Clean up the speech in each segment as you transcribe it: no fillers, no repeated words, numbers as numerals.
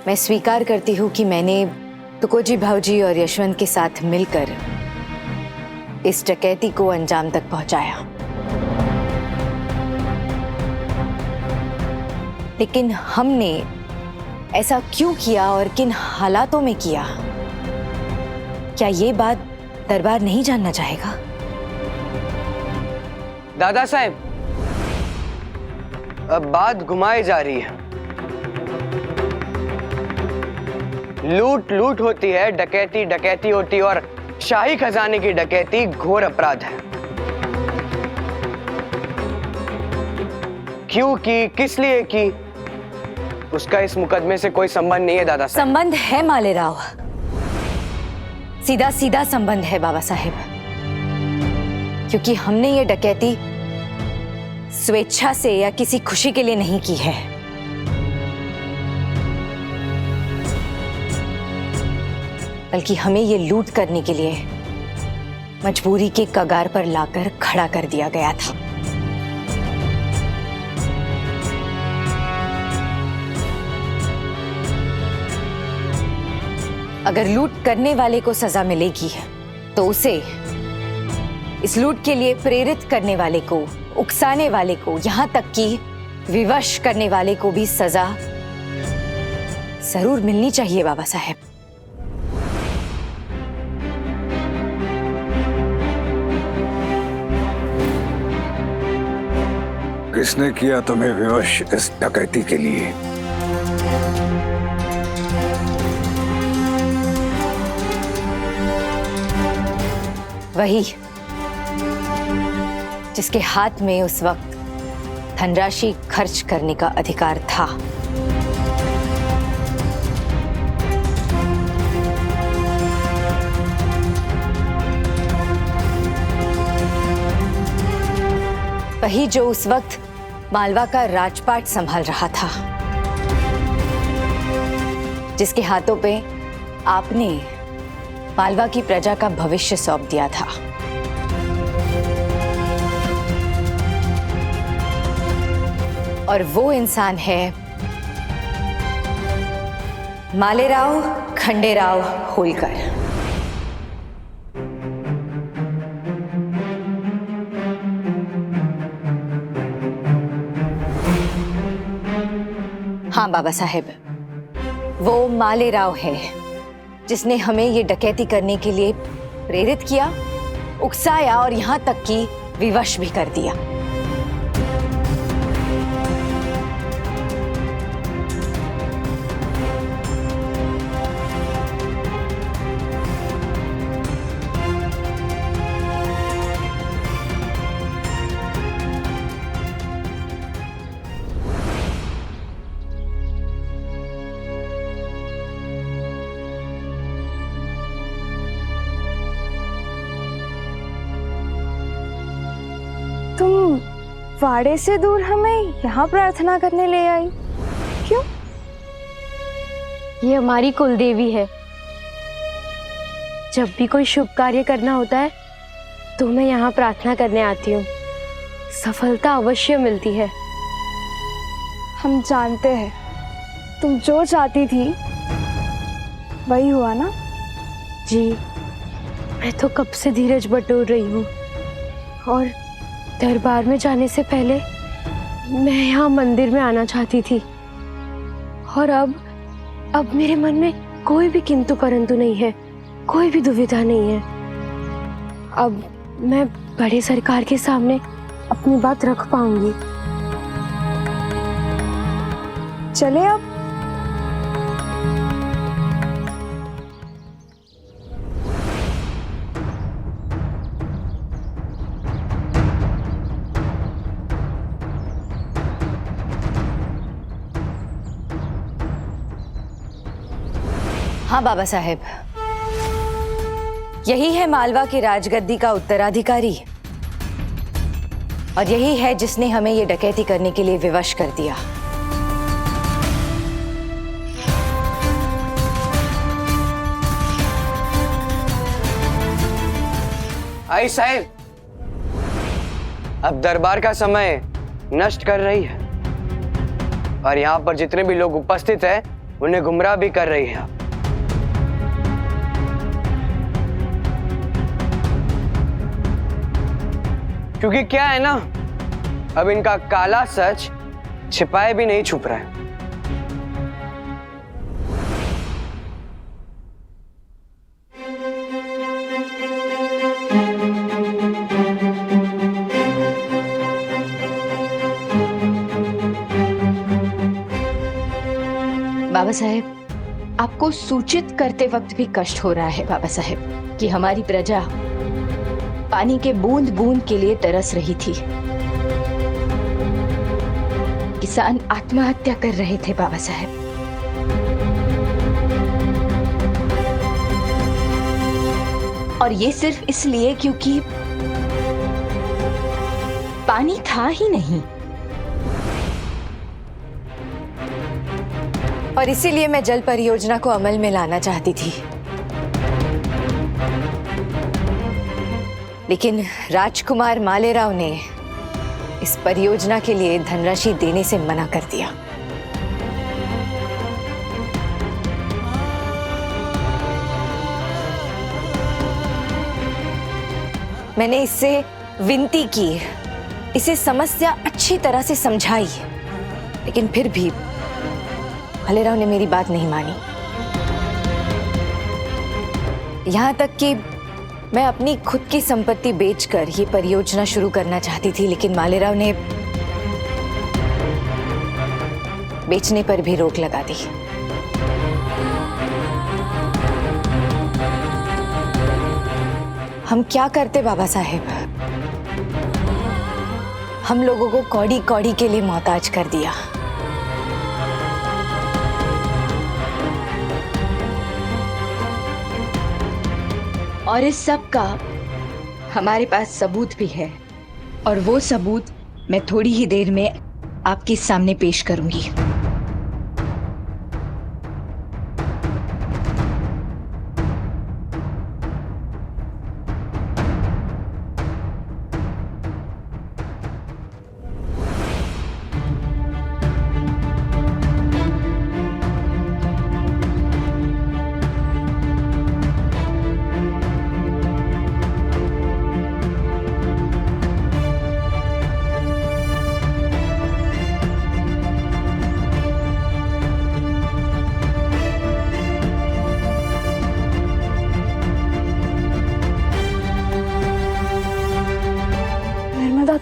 मैं स्वीकार करती हूँ कि मैंने तुकोजी भाऊजी और यशवंत के साथ मिलकर इस डकैती को अंजाम तक पहुंचाया। लेकिन हमने ऐसा क्यों किया और किन हालातों में किया, क्या ये बात दरबार नहीं जानना चाहेगा? दादा साहब, अब बात घुमाई जा रही है। लूट लूट होती है, डकैती डकैती होती है, और शाही खजाने की डकैती घोर अपराध है। क्यों की, किस लिए की, उसका इस मुकदमे से कोई संबंध नहीं है दादा साहब। संबंध है मालेराव, सीधा सीधा संबंध है बाबा साहेब, क्योंकि हमने ये डकैती स्वेच्छा से या किसी खुशी के लिए नहीं की है। बल्कि हमें ये लूट करने के लिए मजबूरी के कगार पर लाकर खड़ा कर दिया गया था। अगर लूट करने वाले को सजा मिलेगी तो उसे इस लूट के लिए प्रेरित करने वाले को, उकसाने वाले को, यहां तक कि विवश करने वाले को भी सजा जरूर मिलनी चाहिए बाबा साहेब। किसने किया तुम्हें विवश इस डकैती के लिए? वही जिसके हाथ में उस वक्त धनराशि खर्च करने का अधिकार था। वही जो उस वक्त मालवा का राजपाट संभाल रहा था, जिसके हाथों पे आपने मालवा की प्रजा का भविष्य सौंप दिया था। और वो इंसान है मालेराव खंडेराव होलकर। हाँ बाबा साहेब, वो मालेराव है जिसने हमें ये डकैती करने के लिए प्रेरित किया, उकसाया और यहां तक कि विवश भी कर दिया। तुम वाड़े से दूर हमें यहाँ प्रार्थना करने ले आई, क्यों? ये हमारी कुलदेवी है। जब भी कोई शुभ कार्य करना होता है तो मैं यहाँ प्रार्थना करने आती हूँ। सफलता अवश्य मिलती है। हम जानते हैं, तुम जो चाहती थी वही हुआ ना? जी, मैं तो कब से धीरज बटोर रही हूँ, और दरबार में जाने से पहले मैं यहाँ मंदिर में आना चाहती थी, और अब मेरे मन में कोई भी किंतु परंतु नहीं है, कोई भी दुविधा नहीं है। अब मैं बड़े सरकार के सामने अपनी बात रख पाऊंगी। चले अब। हाँ बाबा साहेब, यही है मालवा की राजगद्दी का उत्तराधिकारी, और यही है जिसने हमें ये डकैती करने के लिए विवश कर दिया। आई साहब, अब दरबार का समय नष्ट कर रही है, और यहाँ पर जितने भी लोग उपस्थित हैं उन्हें गुमराह भी कर रही है। क्योंकि क्या है ना, अब इनका काला सच छिपाए भी नहीं छुप रहा है। बाबा साहेब, आपको सूचित करते वक्त भी कष्ट हो रहा है बाबा साहेब कि हमारी प्रजा पानी के बूंद बूंद के लिए तरस रही थी। किसान आत्महत्या कर रहे थे बाबा साहेब। और ये सिर्फ इसलिए क्योंकि पानी था ही नहीं। और इसीलिए मैं जल परियोजना को अमल में लाना चाहती थी, लेकिन राजकुमार मालेराव ने इस परियोजना के लिए धनराशि देने से मना कर दिया। मैंने इससे विनती की, इसे समस्या अच्छी तरह से समझाई, लेकिन फिर भी मालेराव ने मेरी बात नहीं मानी। यहां तक कि मैं अपनी खुद की संपत्ति बेचकर ये परियोजना शुरू करना चाहती थी, लेकिन मालेराव ने बेचने पर भी रोक लगा दी। हम क्या करते बाबा साहेब? हम लोगों को कौड़ी कौड़ी के लिए मोहताज कर दिया। और इस सब का हमारे पास सबूत भी है, और वो सबूत मैं थोड़ी ही देर में आपके सामने पेश करूंगी।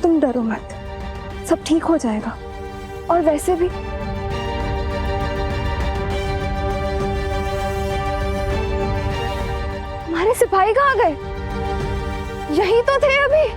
तुम डरो मत, सब ठीक हो जाएगा। और वैसे भी हमारे सिपाही कहाँ गए? यही तो थे अभी।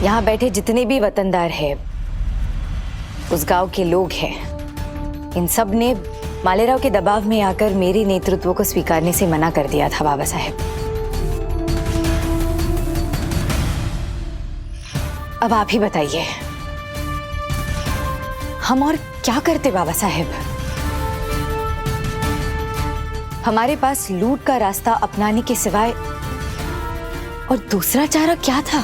यहाँ बैठे जितने भी वतनदार हैं, उस गांव के लोग हैं, इन सब ने मालेराव के दबाव में आकर मेरे नेतृत्व को स्वीकारने से मना कर दिया था बाबा साहेब। अब आप ही बताइए, हम और क्या करते बाबा साहेब? हमारे पास लूट का रास्ता अपनाने के सिवाय और दूसरा चारा क्या था?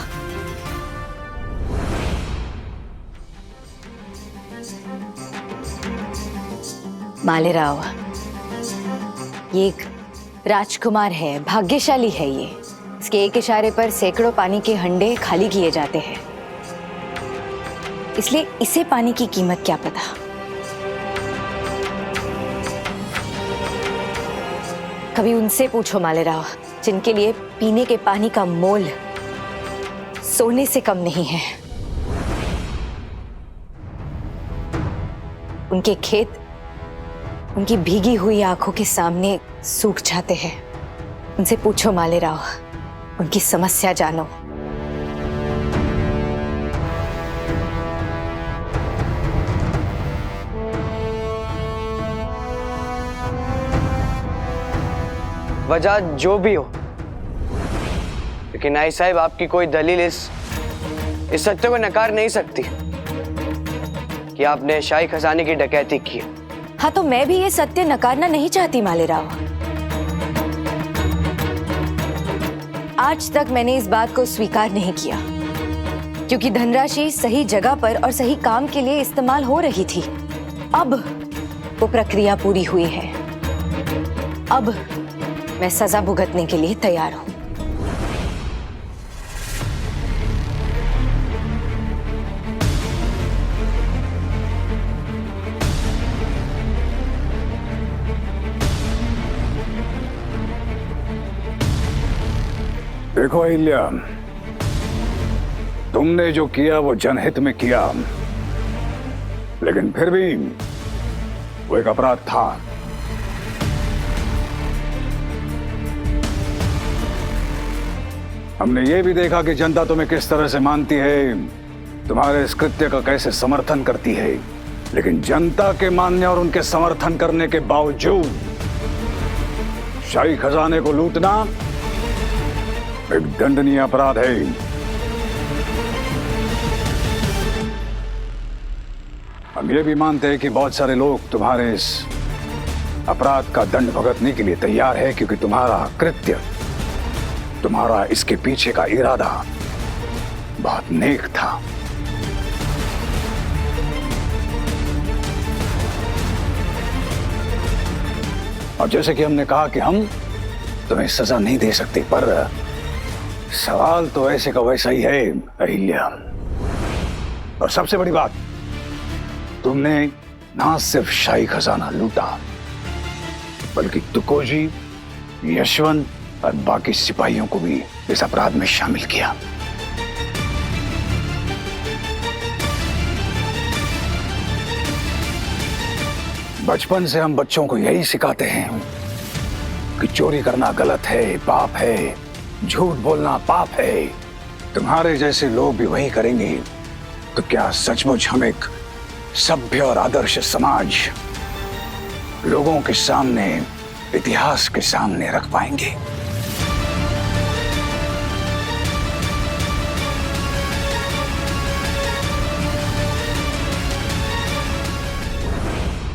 मालेराव ये एक राजकुमार है, भाग्यशाली है ये। इसके एक इशारे पर सैकड़ों पानी के हंडे खाली किए जाते हैं, इसलिए इसे पानी की कीमत क्या पता। कभी उनसे पूछो मालेराव, जिनके लिए पीने के पानी का मोल सोने से कम नहीं है। उनके खेत उनकी भीगी हुई आंखों के सामने सूख जाते हैं। उनसे पूछो मालेराव, उनकी समस्या जानो। वजह जो भी हो, लेकिन आई साहब आपकी कोई दलील इस सत्य को नकार नहीं सकती कि आपने शाही खजाने की डकैती की है। हाँ, तो मैं भी ये सत्य नकारना नहीं चाहती मालेराव। आज तक मैंने इस बात को स्वीकार नहीं किया, क्योंकि धनराशि सही जगह पर और सही काम के लिए इस्तेमाल हो रही थी। अब वो प्रक्रिया पूरी हुई है। अब मैं सजा भुगतने के लिए तैयार हूं। देखो अहिल्या, तुमने जो किया वो जनहित में किया, लेकिन फिर भी वो एक अपराध था। हमने ये भी देखा कि जनता तुम्हें किस तरह से मानती है, तुम्हारे इस कृत्य का कैसे समर्थन करती है। लेकिन जनता के मानने और उनके समर्थन करने के बावजूद शाही खजाने को लूटना एक दंडनीय अपराध है। हम ये भी मानते हैं कि बहुत सारे लोग तुम्हारे इस अपराध का दंड भुगतने के लिए तैयार है, क्योंकि तुम्हारा कृत्य, तुम्हारा इसके पीछे का इरादा बहुत नेक था। और जैसे कि हमने कहा कि हम तुम्हें सजा नहीं दे सकते, पर सवाल तो ऐसे का वैसा ही है अहिल्या। और सबसे बड़ी बात, तुमने ना सिर्फ शाही खजाना लूटा, बल्कि तुकोजी, यशवंत और बाकी सिपाहियों को भी इस अपराध में शामिल किया। बचपन से हम बच्चों को यही सिखाते हैं कि चोरी करना गलत है, पाप है, झूठ बोलना पाप है। तुम्हारे जैसे लोग भी वही करेंगे तो क्या सचमुच हम एक सभ्य और आदर्श समाज लोगों के सामने, इतिहास के सामने रख पाएंगे?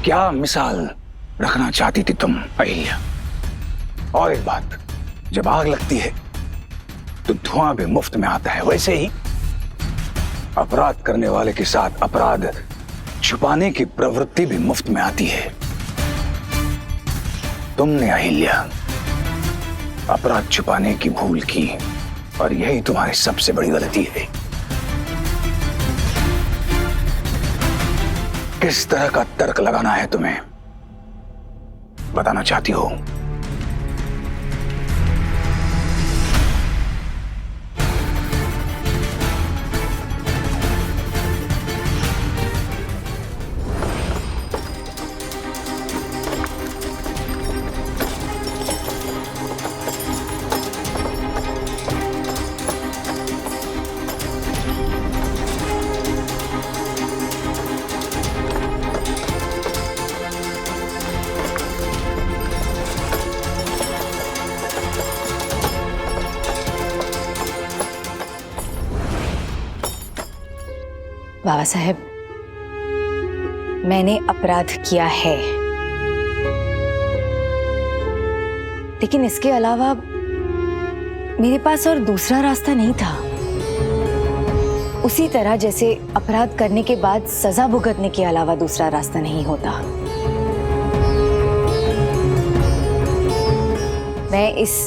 क्या मिसाल रखना चाहती थी तुम अहिल्या? और एक बात, जब आग लगती है तो धुआं भी मुफ्त में आता है, वैसे ही अपराध करने वाले के साथ अपराध छुपाने की प्रवृत्ति भी मुफ्त में आती है। तुमने अहिल्या अपराध छुपाने की भूल की, और यही तुम्हारी सबसे बड़ी गलती है। किस तरह का तर्क लगाना है तुम्हें, बताना चाहती हो? बाबा साहेब, मैंने अपराध किया है, लेकिन इसके अलावा मेरे पास और दूसरा रास्ता नहीं था। उसी तरह जैसे अपराध करने के बाद सजा भुगतने के अलावा दूसरा रास्ता नहीं होता। मैं इस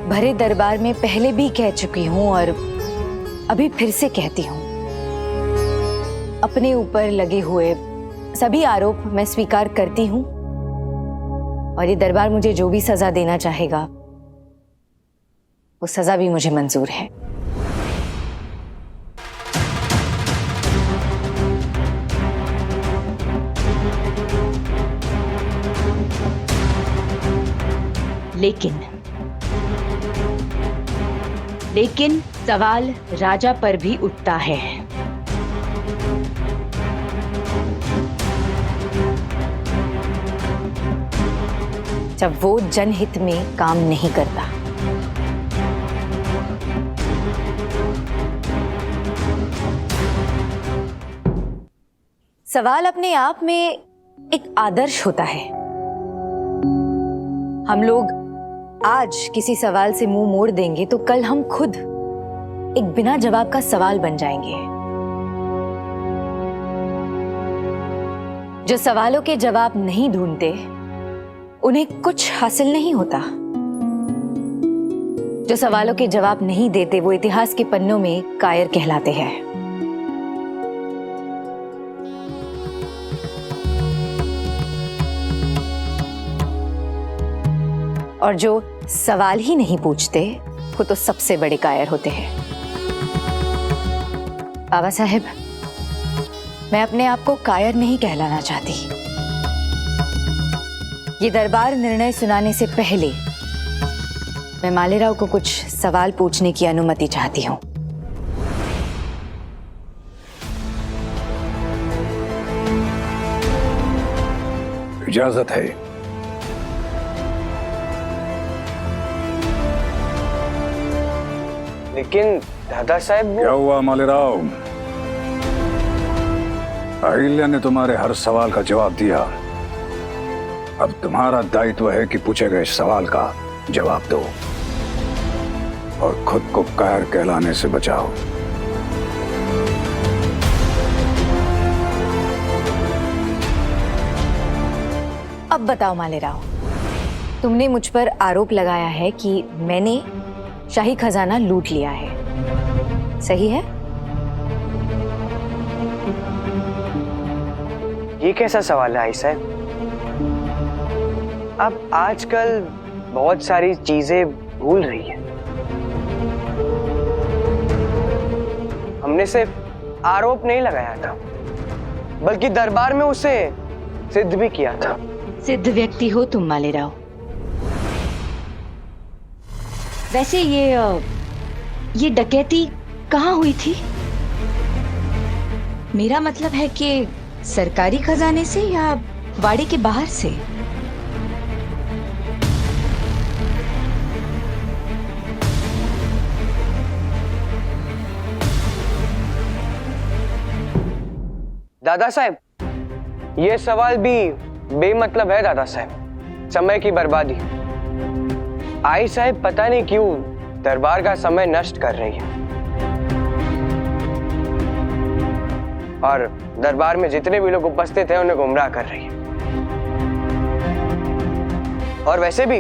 भरे दरबार में पहले भी कह चुकी हूं और अभी फिर से कहती हूं, अपने ऊपर लगे हुए सभी आरोप मैं स्वीकार करती हूं और ये दरबार मुझे जो भी सजा देना चाहेगा वो सजा भी मुझे मंजूर है। लेकिन सवाल राजा पर भी उठता है। जब वो जनहित में काम नहीं करता। सवाल अपने आप में एक आदर्श होता है। हम लोग आज किसी सवाल से मुंह मोड़ देंगे तो कल हम खुद एक बिना जवाब का सवाल बन जाएंगे। जो सवालों के जवाब नहीं ढूंढते उन्हें कुछ हासिल नहीं होता। जो सवालों के जवाब नहीं देते वो इतिहास के पन्नों में कायर कहलाते हैं। और जो सवाल ही नहीं पूछते वो तो सबसे बड़े कायर होते हैं। बाबा साहेब, मैं अपने आप को कायर नहीं कहलाना चाहती। ये दरबार निर्णय सुनाने से पहले मैं मालेराव को कुछ सवाल पूछने की अनुमति चाहती हूँ। इजाजत है। लेकिन दादा साहब क्या हुआ मालेराव? अहिल्या ने तुम्हारे हर सवाल का जवाब दिया। अब तुम्हारा दायित्व है कि पूछे गए सवाल का जवाब दो और खुद को कायर कहलाने से बचाओ। अब बताओ मालेराव, तुमने मुझ पर आरोप लगाया है कि मैंने शाही खजाना लूट लिया है, सही है? ये कैसा सवाल है आई साहब? आप आजकल बहुत सारी चीजें भूल रही हैं। हमने सिर्फ आरोप नहीं लगाया था, बल्कि दरबार में उसे सिद्ध भी किया था। सिद्ध व्यक्ति हो तुम मालेराव। वैसे ये डकैती कहाँ हुई थी? मेरा मतलब है कि सरकारी खजाने से या वाड़े के बाहर से? दादा साहब, ये सवाल भी बेमतलब है दादा साहब। समय की बर्बादी। आई साहब पता नहीं क्यों दरबार का समय नष्ट कर रही है और दरबार में जितने भी लोग उपस्थित हैं उन्हें गुमराह कर रही है। और वैसे भी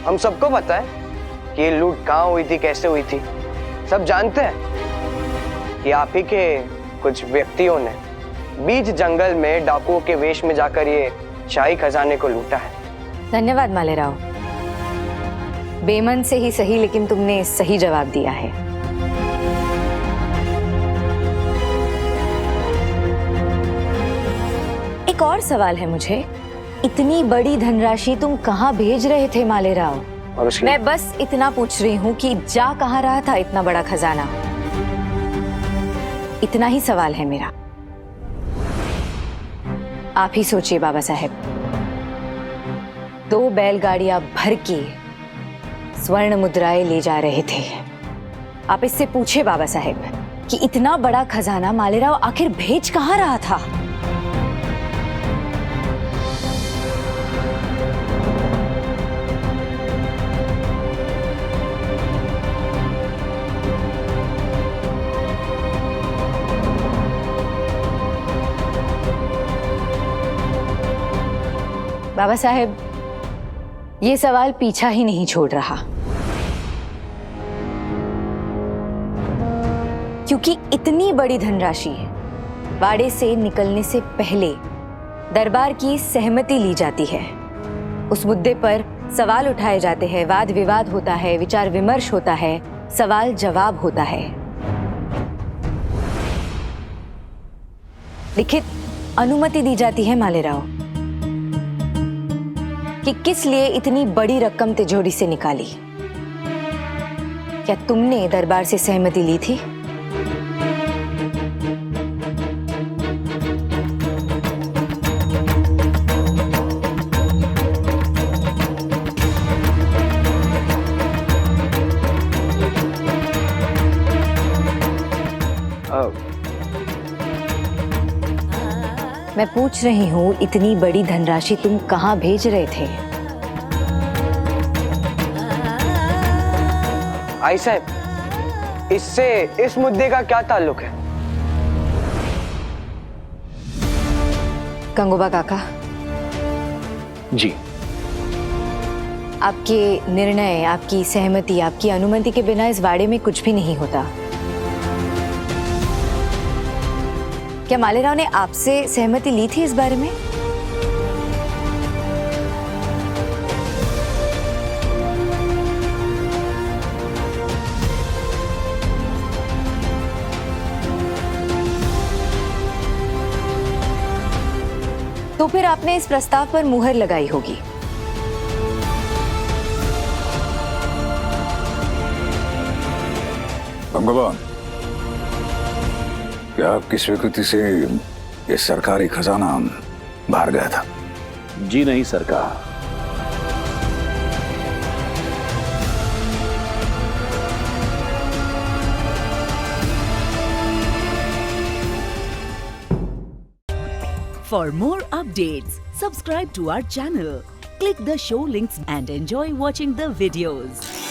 हम सबको पता है कि ये लूट कहाँ हुई थी, कैसे हुई थी। सब जानते हैं कि आप ही के कुछ व्यक्तियों ने बीच जंगल में डाकुओं के वेश में जाकर ये शाही खजाने को लूटा है। धन्यवाद मालेराव, बेमन से ही सही, लेकिन तुमने सही जवाब दिया है। एक और सवाल है मुझे, इतनी बड़ी धनराशि तुम कहाँ भेज रहे थे मालेराव? और उसके मैं बस इतना पूछ रही हूँ कि जा कहाँ रहा था इतना बड़ा खजाना? इतना ही सवाल है मेरा। आप ही सोचिए बाबा साहेब, 2 बैलगाड़ियां भर के स्वर्ण मुद्राएं ले जा रहे थे। आप इससे पूछे बाबा साहेब कि इतना बड़ा खजाना मालेराव आखिर भेज कहाँ रहा था? बाबा साहेब, ये सवाल पीछा ही नहीं छोड़ रहा, क्योंकि इतनी बड़ी धनराशि वाड़े से निकलने से पहले दरबार की सहमति ली जाती है। उस मुद्दे पर सवाल उठाए जाते हैं, वाद विवाद होता है, विचार विमर्श होता है, सवाल जवाब होता है। लिखित अनुमति दी जाती है मालेराव कि किस लिए इतनी बड़ी रकम तिजोरी से निकाली। क्या तुमने दरबार से सहमति ली थी? मैं पूछ रही हूँ, इतनी बड़ी धनराशि तुम कहाँ भेज रहे थे? आई साहब, इससे इस मुद्दे का क्या ताल्लुक है? गंगोबा काका जी, आपके निर्णय, आपकी सहमति, आपकी अनुमति के बिना इस वाड़े में कुछ भी नहीं होता। क्या मालेराव ने आपसे सहमति ली थी इस बारे में? तो फिर आपने इस प्रस्ताव पर मुहर लगाई होगी। गंगोबा, क्या आपकी स्वीकृति से ये सरकारी खजाना बाहर गया था? जी नहीं सरकार। For more updates, subscribe to our channel, click the show links and enjoy watching the videos.